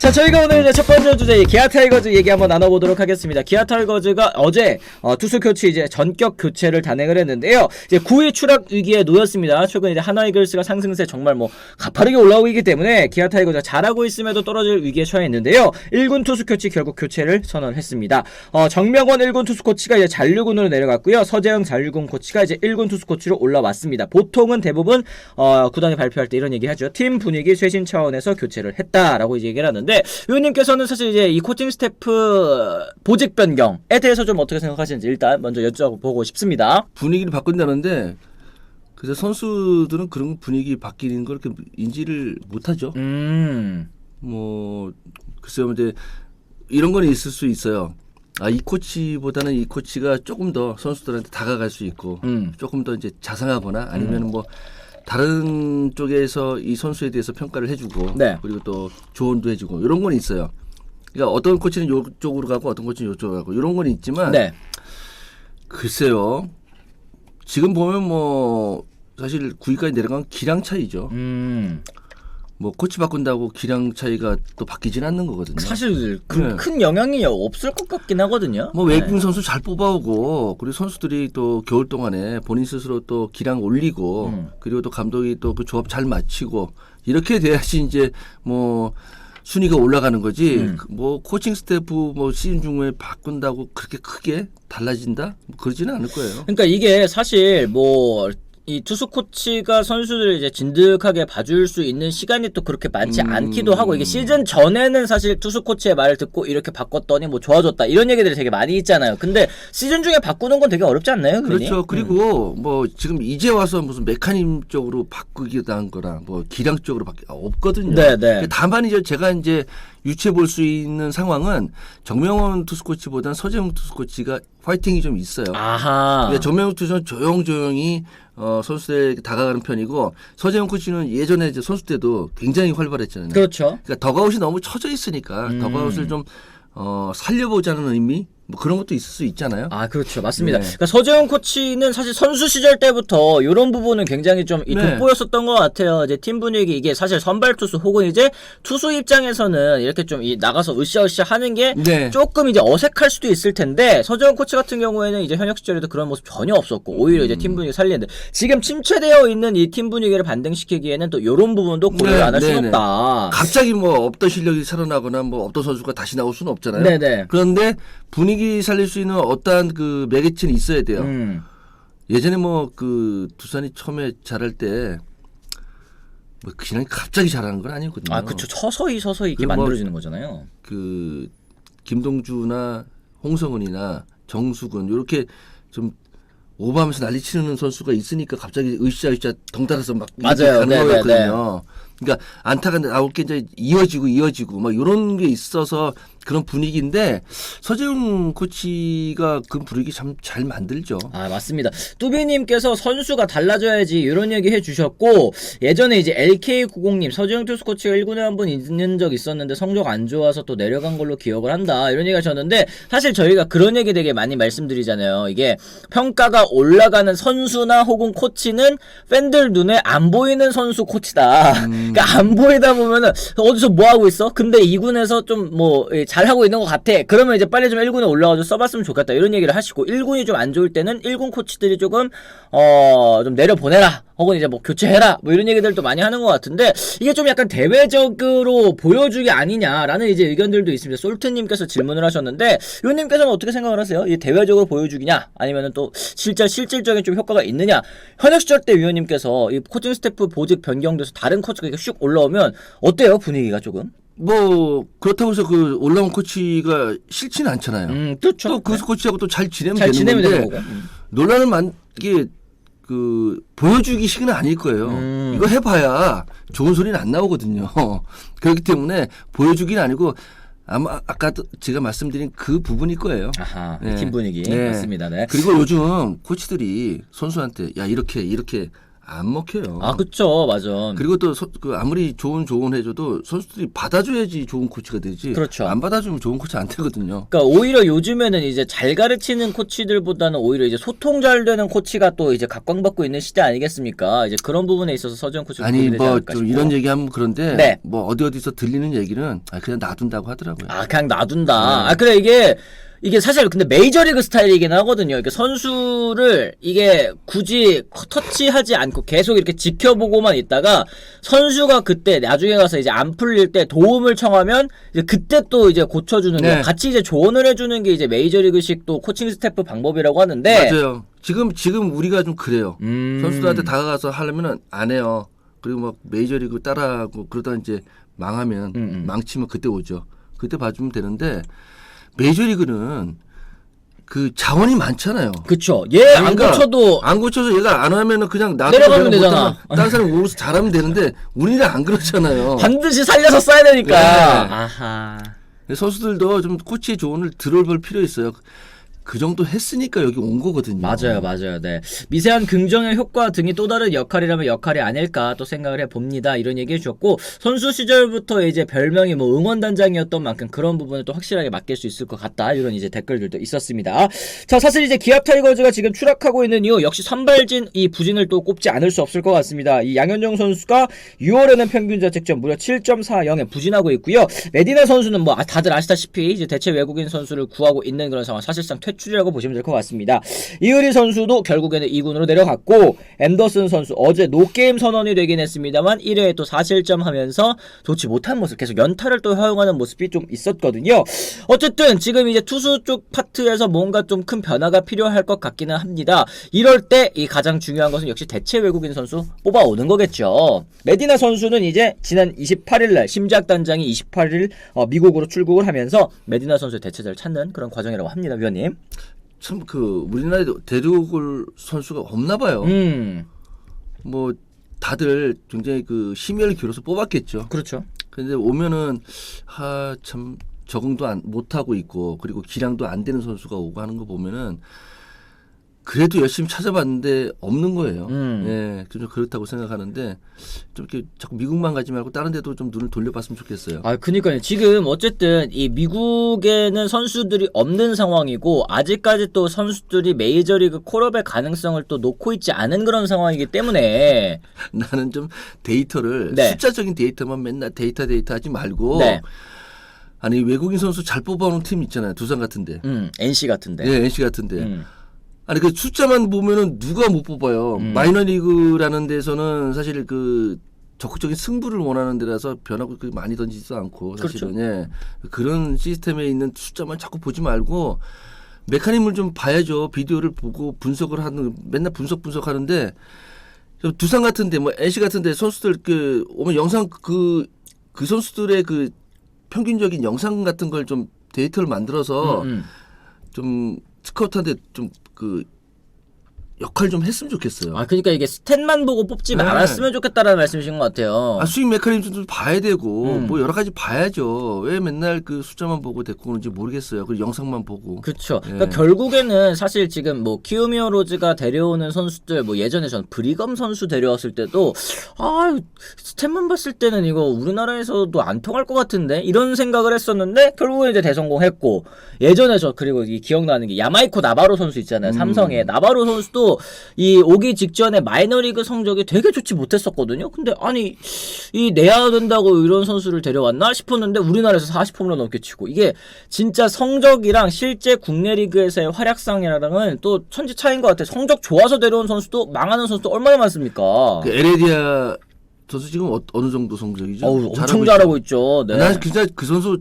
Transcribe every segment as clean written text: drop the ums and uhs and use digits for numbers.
자, 저희가 오늘 이제 첫 번째 주제 기아 타이거즈 얘기 한번 나눠보도록 하겠습니다. 기아 타이거즈가 어제 투수 교체 이제 전격 교체를 단행을 했는데요. 이제 9위 추락 위기에 놓였습니다. 최근 이제 하나 이글스가 상승세 정말 뭐 가파르게 올라오고 있기 때문에 기아 타이거즈가 잘하고 있음에도 떨어질 위기에 처해 있는데요. 1군 투수 코치 결국 교체를 선언했습니다. 정명원 1군 투수 코치가 이제 잔류군으로 내려갔고요. 서재영 잔류군 코치가 이제 1군 투수 코치로 올라왔습니다. 보통은 대부분 구단이 발표할 때 이런 얘기 하죠. 팀 분위기 쇄신 차원에서 교체를 했다라고 이제 얘기를 하는데. 위원님께서는 사실 이제 이 코칭 스태프 보직 변경에 대해서 좀 어떻게 생각하시는지 일단 먼저 여쭤보고 싶습니다. 분위기를 바꾼다는데 그래서 선수들은 그런 분위기 바뀌는 걸 그렇게 인지를 못하죠. 뭐 글쎄요, 이제 이런 건 있을 수 있어요. 이 코치보다는 이 코치가 조금 더 선수들한테 다가갈 수 있고 조금 더 이제 자상하거나 아니면 뭐 다른 쪽에서 이 선수에 대해서 평가를 해주고 네. 그리고 또 조언도 해주고 이런 건 있어요. 그러니까 어떤 코치는 이쪽으로 가고 어떤 코치는 이쪽으로 가고 이런 건 있지만 네. 글쎄요. 지금 보면 뭐 사실 9위까지 내려간 기량 차이죠. 뭐 코치 바꾼다고 기량 차이가 또 바뀌진 않는 거거든요. 사실 큰 영향이 없을 것 같긴 하거든요. 뭐 외국인 선수 잘 뽑아오고 그리고 선수들이 또 겨울 동안에 본인 스스로 또 기량 올리고 그리고 또 감독이 또 그 조합 잘 맞추고 이렇게 돼야지 이제 뭐 순위가 올라가는 거지. 뭐 코칭 스태프 뭐 시즌 중에 바꾼다고 그렇게 크게 달라진다? 뭐 그러지는 않을 거예요. 그러니까 이게 사실 뭐 이 투수 코치가 선수들을 이제 진득하게 봐줄 수 있는 시간이 또 그렇게 많지 않기도 하고, 이게 시즌 전에는 사실 투수 코치의 말을 듣고 이렇게 바꿨더니 뭐 좋아졌다 이런 얘기들이 되게 많이 있잖아요. 근데 시즌 중에 바꾸는 건 되게 어렵지 않나요? 그렇죠. 그리고 뭐 지금 이제 와서 무슨 메커니즘적으로 바꾸기도 한 거라 뭐 기량적으로 없거든요. 네네. 다만 이제 제가 이제 유추해 볼 수 있는 상황은 정명원 투수 코치보다는 서재영 투수 코치가 파이팅이 좀 있어요. 아하. 그러니까 정명원 투수는 조용조용히 선수들에게 다가가는 편이고 서재영 코치는 예전에 이제 선수 때도 굉장히 활발했잖아요. 그렇죠. 그러니까 더가웃이 너무 처져 있으니까 더가웃을 좀 살려보자는 의미 뭐 그런 것도 있을 수 있잖아요. 아, 그렇죠. 맞습니다. 네. 그러니까 서재훈 코치는 사실 선수 시절 때부터 이런 부분은 굉장히 좀 돋보였었던 것 같아요. 이제 팀 분위기, 이게 사실 선발 투수 혹은 이제 투수 입장에서는 이렇게 좀 나가서 으쌰으쌰 하는 게 조금 이제 어색할 수도 있을 텐데, 서재훈 코치 같은 경우에는 이제 현역 시절에도 그런 모습 전혀 없었고 오히려 이제 팀 분위기 살리는데, 지금 침체되어 있는 이 팀 분위기를 반등시키기에는 또 이런 부분도 고려를 안 할 수는 없다. 갑자기 뭐 없던 실력이 살아나거나 뭐 없던 선수가 다시 나올 수는 없잖아요. 네네. 그런데 분위기 살릴 수 있는 어떠한 그 매개체는 있어야 돼요. 예전에 뭐 그 두산이 처음에 잘할 때 뭐 그냥 갑자기 잘하는 건 아니거든요. 아, 그렇죠. 서서히 이렇게 뭐 만들어지는 거잖아요. 그 김동주나 홍성은이나 정수근 이렇게 좀 오버하면서 난리치는 선수가 있으니까 갑자기 으쌰으쌰 덩달아서 막 맞아요. 가는 거였거든요. 그러니까 안타가 나올 게 이제 이어지고 막 이런 게 있어서 그런 분위기인데 서재훈 코치가 그 분위기 참 잘 만들죠. 아, 맞습니다. 뚜비님께서 선수가 달라져야지 이런 얘기 해주셨고, 예전에 이제 LK90님 서재훈 투수 코치가 1군에 한번 있는 적 있었는데 성적 안 좋아서 또 내려간 걸로 기억을 한다 이런 얘기 하셨는데, 사실 저희가 그런 얘기 되게 많이 말씀드리잖아요. 이게 평가가 올라가는 선수나 혹은 코치는 팬들 눈에 안 보이는 선수 코치다. 그러니까 안 보이다 보면은 어디서 뭐 하고 있어? 근데 2군에서 좀 뭐 잘하고 있는 것 같아. 그러면 이제 빨리 좀 1군에 올라가서 써봤으면 좋겠다 이런 얘기를 하시고, 1군이 좀 안 좋을 때는 1군 코치들이 조금 좀 내려보내라 혹은 이제 뭐 교체해라 뭐 이런 얘기들도 많이 하는 것 같은데, 이게 좀 약간 대외적으로 보여주기 아니냐라는 이제 의견들도 있습니다. 솔트님께서 질문을 하셨는데, 요님께서는 어떻게 생각을 하세요? 이 대외적으로 보여주기냐 아니면은 또 실질적인 좀 효과가 있느냐? 현역 시절 때 위원님께서 이 코칭 스태프 보직 변경돼서 다른 코치가 이렇게 슉 올라오면 어때요? 분위기가 조금? 뭐 그렇다고 해서 그 올라온 코치가 싫지는 않잖아요. 그렇죠. 또 그 코치하고 또 잘 지내면 잘 되는 되는 건데 거고. 논란은 이게 그 보여주기식은 아닐 거예요. 이거 해봐야 좋은 소리는 안 나오거든요. 그렇기 때문에 보여주기는 아니고 아마 아까 제가 말씀드린 그 부분일 거예요. 아하, 팀 분위기. 맞습니다. 네. 그리고 요즘 코치들이 선수한테 야 이렇게 안 먹혀요. 아, 그쵸, 맞아. 그리고 또 그 아무리 좋은 조언해줘도 선수들이 받아줘야지 좋은 코치가 되지. 그렇죠. 안 받아주면 좋은 코치 안 되거든요. 그러니까 오히려 요즘에는 이제 잘 가르치는 코치들보다는 오히려 이제 소통 잘 되는 코치가 또 이제 각광받고 있는 시대 아니겠습니까? 이제 그런 부분에 있어서 서지현 코치가 아니 도움이 되지 뭐 않을까 좀 싶고. 이런 얘기하면 그런데 네. 뭐 어디서 들리는 얘기는 그냥 놔둔다고 하더라고요. 아, 그냥 놔둔다. 네. 아, 그래, 이게 사실 근데 메이저리그 스타일이긴 하거든요. 이게 선수를 이게 굳이 터치하지 않고 계속 이렇게 지켜보고만 있다가 선수가 그때 나중에 가서 이제 안 풀릴 때 도움을 청하면 이제 그때 또 이제 고쳐주는 거 네. 같이 이제 조언을 해주는 게 이제 메이저리그식 또 코칭 스태프 방법이라고 하는데 맞아요. 지금 우리가 좀 그래요. 선수들한테 다가가서 하려면은 안 해요. 그리고 막 메이저리그 따라하고 그러다 이제 망하면 망치면 그때 오죠. 그때 봐주면 되는데 메이저리그는 그 자원이 많잖아요. 그쵸. 얘 안 그러니까 고쳐도 안 고쳐서 얘가 안 하면은 그냥 내려가면 되잖아. 다른 사람이 오면서 잘하면 되는데 우리는 안 그렇잖아요. 반드시 살려서 써야 되니까. 네. 아하. 선수들도 좀 코치의 조언을 들어볼 필요 있어요. 그 정도 했으니까 여기 온 거거든요. 맞아요. 네. 미세한 긍정의 효과 등이 또 다른 역할이라면 역할이 아닐까 또 생각을 해봅니다. 이런 얘기 해주셨고, 선수 시절부터 이제 별명이 뭐 응원단장이었던 만큼 그런 부분을 또 확실하게 맡길 수 있을 것 같다. 이런 이제 댓글들도 있었습니다. 자, 사실 이제 기아 타이거즈가 지금 추락하고 있는 이유, 역시 선발진 이 부진을 또 꼽지 않을 수 없을 것 같습니다. 이 양현종 선수가 6월에는 평균 자책점 무려 7.40에 부진하고 있고요. 메디나 선수는 뭐 다들 아시다시피 이제 대체 외국인 선수를 구하고 있는 그런 상황, 사실상 퇴출이라고 보시면 될 것 같습니다. 이의리 선수도 결국에는 2군으로 내려갔고, 앤더슨 선수 어제 노게임 선언이 되긴 했습니다만 1회에 또 4실점 하면서 좋지 못한 모습, 계속 연타를 또 허용하는 모습이 좀 있었거든요. 어쨌든 지금 이제 투수 쪽 파트에서 뭔가 좀 큰 변화가 필요할 것 같기는 합니다. 이럴 때 이 가장 중요한 것은 역시 대체 외국인 선수 뽑아오는 거겠죠. 메디나 선수는 이제 지난 28일날 심지학 단장이 28일 미국으로 출국을 하면서 메디나 선수의 대체자를 찾는 그런 과정이라고 합니다. 위원님. 참 그 우리나라에 데려올 선수가 없나 봐요. 뭐 다들 굉장히 그 심혈을 기울여서 뽑았겠죠. 그렇죠. 근데 오면은 참 적응도 못 하고 있고, 그리고 기량도 안 되는 선수가 오고 하는 거 보면은 그래도 열심히 찾아봤는데 없는 거예요. 예, 좀 그렇다고 생각하는데 좀 이렇게 자꾸 미국만 가지 말고 다른 데도 좀 눈을 돌려봤으면 좋겠어요. 아, 그니까요. 지금 어쨌든 이 미국에는 선수들이 없는 상황이고, 아직까지 또 선수들이 메이저리그 콜업의 가능성을 또 놓고 있지 않은 그런 상황이기 때문에. 나는 좀 데이터를 네. 숫자적인 데이터만 맨날 데이터 하지 말고, 네. 아니 외국인 선수 잘 뽑아오는 팀 있잖아요. 두산 같은데. NC 같은데. 네, NC 같은데. 아니 그 숫자만 보면은 누가 못 뽑아요. 마이너리그라는 데서는 사실 그 적극적인 승부를 원하는 데라서 변화구 많이 던지지도 않고, 사실은. 그렇죠. 예. 그런 시스템에 있는 숫자만 자꾸 보지 말고 메커니즘을 좀 봐야죠. 비디오를 보고 분석을 하는, 맨날 분석하는데, 두산 같은데 뭐 NC 같은데 선수들 그 오면 영상 그 선수들의 그 평균적인 영상 같은 걸 좀 데이터를 만들어서 좀 스카우트한테 좀 그 역할 좀 했으면 좋겠어요. 아, 그러니까 이게 스탯만 보고 뽑지 네. 말았으면 좋겠다라는 말씀이신 것 같아요. 스윙 메커니즘도 좀 봐야 되고 뭐 여러 가지 봐야죠. 왜 맨날 그 숫자만 보고 데리고 오는지 모르겠어요. 그리고 영상만 보고. 그렇죠. 예. 그러니까 결국에는 사실 지금 뭐 키우미어 로즈가 데려오는 선수들, 뭐 예전에 전 브리검 선수 데려왔을 때도 스탯만 봤을 때는 이거 우리나라에서도 안 통할 것 같은데 이런 생각을 했었는데, 결국에 이제 대성공했고, 예전에 그리고 이 기억나는 게 야마이코 나바로 선수 있잖아요. 삼성의 나바로 선수도 이 오기 직전에 마이너리그 성적이 되게 좋지 못했었거든요. 근데 아니 이 내야 된다고 이런 선수를 데려왔나 싶었는데 우리나라에서 40홈런 넘게 치고, 이게 진짜 성적이랑 실제 국내 리그에서의 활약상이랑은 또 천지 차이인 것 같아요. 성적 좋아서 데려온 선수도 망하는 선수도 얼마나 많습니까? 그 에레디아 선수 지금 어느 정도 성적이죠? 엄청 잘하고 있죠. 네. 난 진짜 그 선수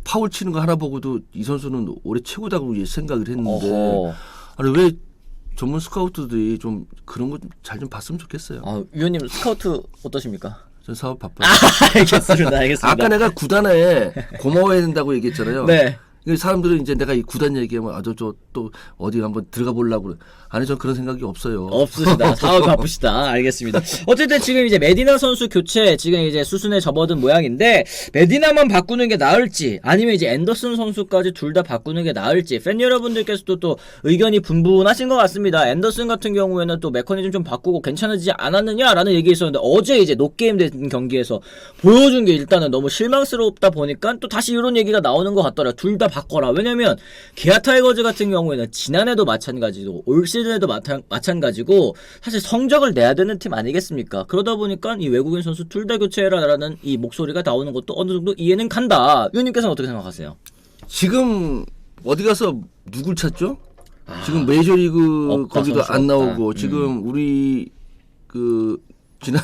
파울 치는 거 하나 보고도 이 선수는 올해 최고다고 생각을 했는데, 아니 왜 전문 스카우트들이 좀 그런 거 잘 좀 봤으면 좋겠어요. 위원님 스카우트 어떠십니까? 전 사업 바빠요. 알겠습니다. 아까 내가 구단에 고마워해야 된다고 얘기했잖아요. 네. 사람들은 이제 내가 이 구단 얘기하면 또 어디 한번 들어가 보려고 그래. 아니 전 그런 생각이 없어요. 없으시다. 사업이 바쁘시다. 알겠습니다. 어쨌든 지금 이제 메디나 선수 교체 지금 이제 수순에 접어든 모양인데 메디나만 바꾸는 게 나을지 아니면 이제 앤더슨 선수까지 둘 다 바꾸는 게 나을지 팬 여러분들께서도 또 의견이 분분하신 것 같습니다. 앤더슨 같은 경우에는 또 메커니즘 좀 바꾸고 괜찮아지지 않았느냐라는 얘기 있었는데 어제 이제 노게임 된 경기에서 보여준 게 일단은 너무 실망스럽다 보니까 또 다시 이런 얘기가 나오는 것 같더라. 둘 다 바꿔라. 왜냐면 기아 타이거즈 같은 경우에는 지난해도 마찬가지고 올 시즌에도 마찬가지고 사실 성적을 내야 되는 팀 아니겠습니까? 그러다 보니까 이 외국인 선수 둘 다 교체해라라는 이 목소리가 나오는 것도 어느 정도 이해는 간다. 위원님께서는 어떻게 생각하세요? 지금 어디 가서 누굴 찾죠? 지금 메이저리그 거기도 안 나오고 지금 우리 그 지난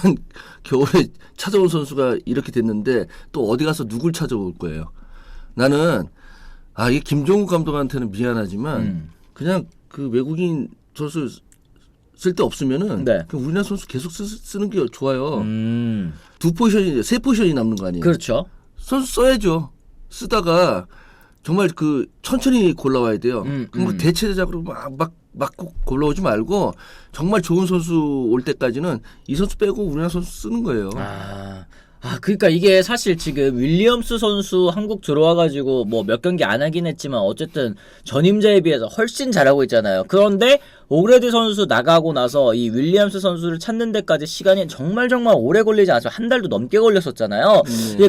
겨울에 찾아온 선수가 이렇게 됐는데 또 어디 가서 누굴 찾아올 거예요? 나는 이게 김종국 감독한테는 미안하지만 그냥 그 외국인 선수 쓸 데 없으면은 그냥 우리나라 선수 계속 쓰는 게 좋아요. 세 포지션이 남는 거 아니에요? 그렇죠. 선수 써야죠. 쓰다가 정말 그 천천히 골라와야 돼요. 뭐 대체자적으로 막 골라오지 말고 정말 좋은 선수 올 때까지는 이 선수 빼고 우리나라 선수 쓰는 거예요. 그러니까 이게 사실 지금 윌리엄스 선수 한국 들어와가지고 뭐 몇 경기 안 하긴 했지만 어쨌든 전임자에 비해서 훨씬 잘하고 있잖아요. 그런데 오그레디 선수 나가고 나서 이 윌리엄스 선수를 찾는 데까지 시간이 정말 오래 걸리지 않아서 한 달도 넘게 걸렸었잖아요.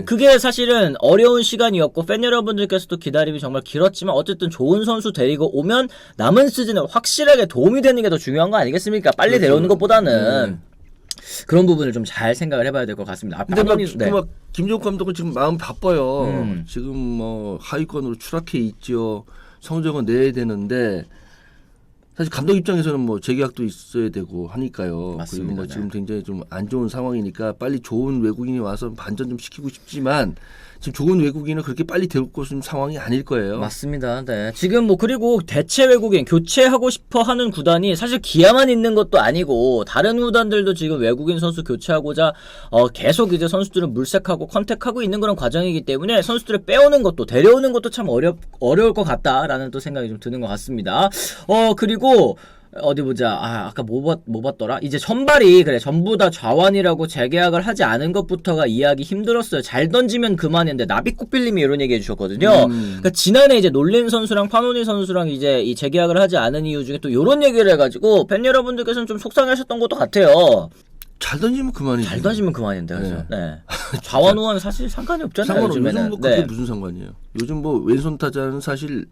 그게 사실은 어려운 시간이었고 팬 여러분들께서도 기다림이 정말 길었지만 어쨌든 좋은 선수 데리고 오면 남은 시즌에 확실하게 도움이 되는 게 더 중요한 거 아니겠습니까? 빨리 데려오는 것보다는. 그런 부분을 좀 잘 생각을 해봐야 될 것 같습니다. 근데 막 김종국 감독은 지금 마음 바빠요. 지금 뭐 하위권으로 추락해 있죠. 성적은 내야 되는데 사실 감독 입장에서는 뭐 재계약도 있어야 되고 하니까요. 맞습니다. 그리고 뭐 지금 굉장히 좀 안 좋은 상황이니까 빨리 좋은 외국인이 와서 반전 좀 시키고 싶지만 지금 좋은 외국인을 그렇게 빨리 데리고 올 상황이 아닐 거예요. 맞습니다. 네. 지금 뭐 그리고 대체 외국인 교체하고 싶어 하는 구단이 사실 기아만 있는 것도 아니고 다른 구단들도 지금 외국인 선수 교체하고자 계속 이제 선수들을 물색하고 컨택하고 있는 그런 과정이기 때문에 선수들을 빼오는 것도 데려오는 것도 참 어려울 것 같다라는 또 생각이 좀 드는 것 같습니다. 그리고 어디 보자. 아까 뭐 봤더라? 이제 선발이 전부 다 좌완이라고 재계약을 하지 않은 것부터가 이해하기 힘들었어요. 잘 던지면 그만인데 나비꽃빌님이 이런 얘기 해주셨거든요. 그러니까 지난해 이제 놀린 선수랑 파노니 선수랑 이제 이 재계약을 하지 않은 이유 중에 또 이런 얘기를 해가지고 팬 여러분들께서는 좀 속상하셨던 것도 같아요. 잘 던지면 그만이죠. 잘 던지면 그만인데, 그죠? 네. 좌완 우완 사실 상관이 없잖아요. 요즘 뭐 그게 무슨 상관이에요? 요즘 뭐 왼손 타자는 사실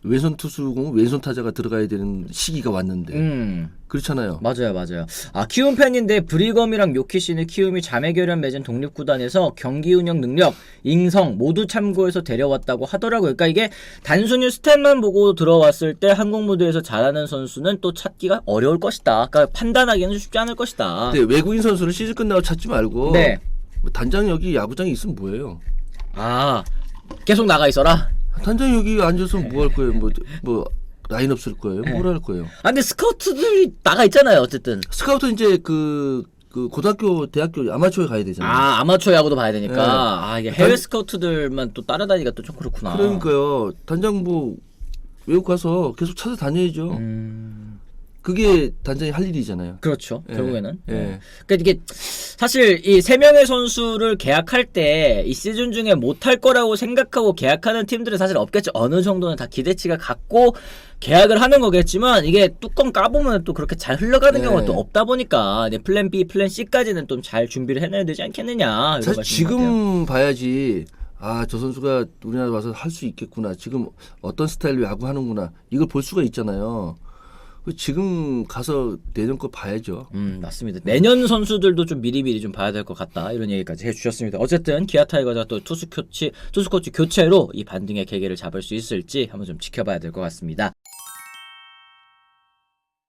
왼손 투수공 왼손 타자가 들어가야 되는 시기가 왔는데 그렇잖아요. 맞아요. 키움 팬인데 브리검이랑 요키시는 키움이 자매결연 맺은 독립구단에서 경기 운영 능력, 인성 모두 참고해서 데려왔다고 하더라고요. 그러니까 이게 단순히 스탯만 보고 들어왔을 때 한국 무대에서 잘하는 선수는 또 찾기가 어려울 것이다. 그러니까 판단하기는 쉽지 않을 것이다. 근데 외국인 선수를 시즌 끝나고 찾지 말고 뭐 단장 여기 야구장에 있으면 뭐예요? 계속 나가 있어라. 단장 여기 앉아서 뭐 할 거예요? 뭐 라인업 쓸 거예요? 뭘 할 거예요? 근데 스카우트들이 나가 있잖아요. 어쨌든 스카우트 이제 그 고등학교, 대학교 아마추어에 가야 되잖아요. 아마추어 야구도 봐야 되니까. 이게 해외 스카우트들만 또 따라다니기가 또 좀 그렇구나. 그러니까요. 단장 뭐 외국 가서 계속 찾아다녀야죠. 그게 단장이 할 일이잖아요. 그렇죠. 결국에는. 그러니까 이게 사실 이 세 명의 선수를 계약할 때 이 시즌 중에 못할 거라고 생각하고 계약하는 팀들은 사실 없겠죠. 어느 정도는 다 기대치가 갖고 계약을 하는 거겠지만 이게 뚜껑 까보면 또 그렇게 잘 흘러가는 경우가 또 없다 보니까 플랜 B, 플랜 C까지는 좀 잘 준비를 해놔야 되지 않겠느냐. 사실 지금 봐야지. 저 선수가 우리나라 와서 할 수 있겠구나. 지금 어떤 스타일로 야구하는구나. 이걸 볼 수가 있잖아요. 지금 가서 내년 거 봐야죠. 맞습니다. 내년 선수들도 좀 미리미리 좀 봐야 될 것 같다. 이런 얘기까지 해주셨습니다. 어쨌든 기아 타이거즈가 또 투수 코치 교체로 이 반등의 계기를 잡을 수 있을지 한번 좀 지켜봐야 될 것 같습니다.